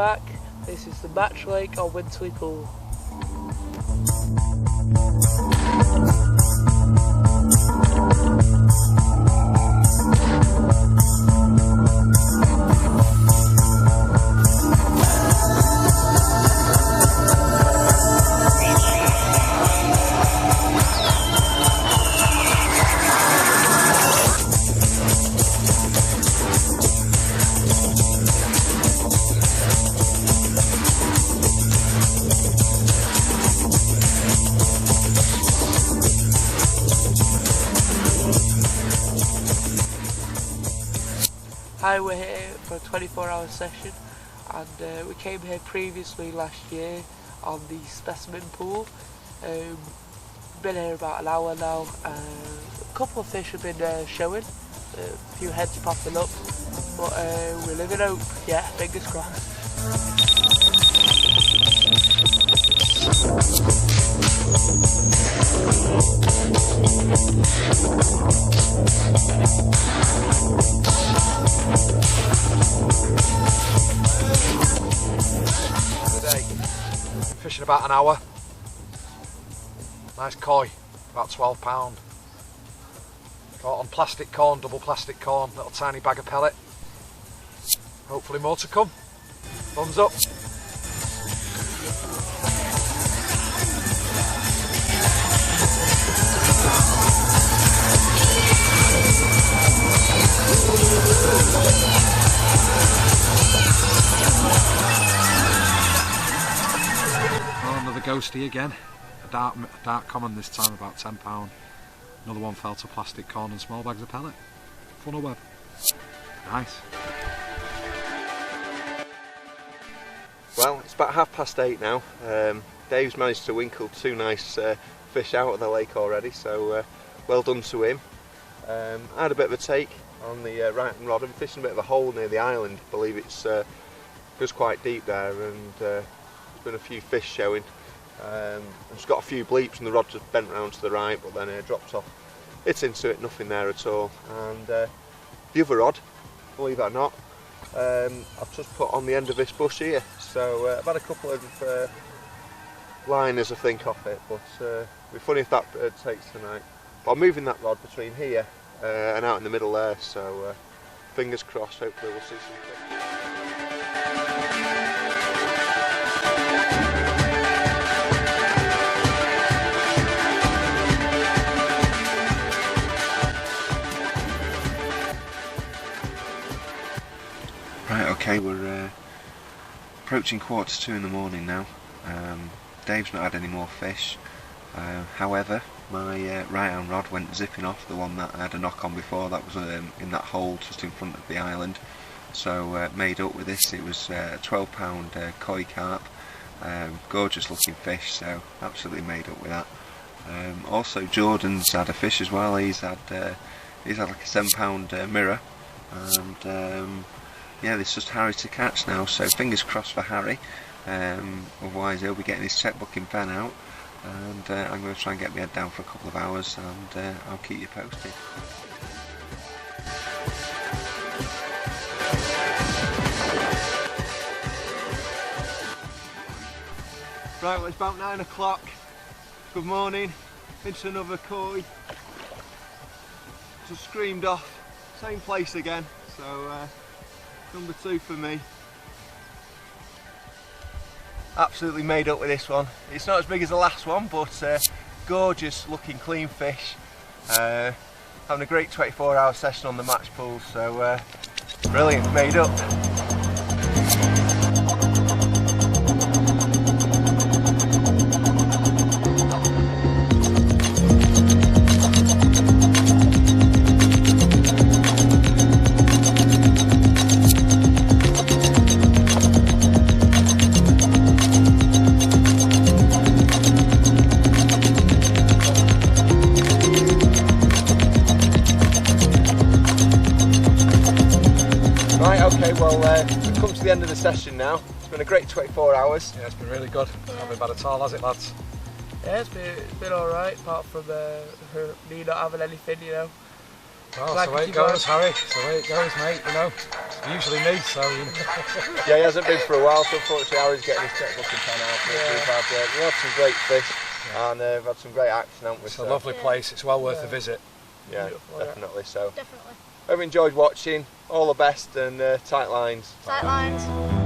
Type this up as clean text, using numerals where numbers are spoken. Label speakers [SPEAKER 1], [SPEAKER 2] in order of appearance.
[SPEAKER 1] back. This is the Match Lake or Winterley pool. Hi, we're here for a 24-hour session, and we came here previously last year on the specimen pool. Been here about an hour now. A couple of fish have been showing, a few heads popping up, but we live in hope. Yeah, fingers crossed.
[SPEAKER 2] Fishing about an hour. Nice koi, about £12. Caught on plastic corn, double plastic corn, little tiny bag of pellet. Hopefully more to come. Thumbs up. Another ghosty again, a dark common this time, about £10. Another one fell to plastic corn and small bags of pellet. Funnel web. Nice.
[SPEAKER 3] Well, it's about 8:30 now. Dave's managed to winkle 2 nice fish out of the lake already, so well done to him. I had a bit of a take on the right hand rod. I'm fishing a bit of a hole near the island. I believe it's goes quite deep there, and there's been a few fish showing. I've just got a few bleeps and the rod just bent round to the right, but then it dropped off. It's into it, nothing there at all. And the other rod, believe it or not, I've just put on the end of this bush here. So I've had a couple of liners, I think, off it, but it'd be funny if that bird takes tonight. But I'm moving that rod between here and out in the middle there, so fingers crossed, hopefully we'll see something. Right, okay, we're approaching 1:45 in the morning now. Dave's not had any more fish. However, my right hand rod went zipping off, the one that I had a knock on before, that was in that hole just in front of the island. So made up with this. It was a £12 koi carp, gorgeous looking fish, so absolutely made up with that. Also Jordan's had a fish as well. He's had like a £7 mirror, and yeah, this is just Harry to catch now, so fingers crossed for Harry. Otherwise he'll be getting his checkbook and pen out, and I'm going to try and get my head down for a couple of hours, and I'll keep you posted. Right, well, it's about 9 o'clock. Good morning. Into another koi. Just screamed off. Same place again, so number 2 for me. Absolutely made up with this one. It's not as big as the last one, but gorgeous looking clean fish. Having a great 24-hour session on the match pool, so brilliant, made up. Okay, well, we've come to the end of the session now. It's been a great 24 hours.
[SPEAKER 2] Yeah, it's been really good. Not been bad at all, has it, lads?
[SPEAKER 1] Yeah, it's been alright, apart from me not having anything, you know.
[SPEAKER 2] Well, that's the way it goes, Harry. It's the way it goes, mate. You know, usually me, so you know.
[SPEAKER 3] Yeah, he hasn't been for a while, so unfortunately Harry's getting his checkbook and pen out. We've had some great fish, and we've had some great action, haven't we?
[SPEAKER 2] It's a lovely place. It's well worth a visit.
[SPEAKER 3] Yeah, definitely. So,
[SPEAKER 4] Definitely.
[SPEAKER 3] hope you enjoyed watching. All the best and tight lines.
[SPEAKER 4] Tight lines.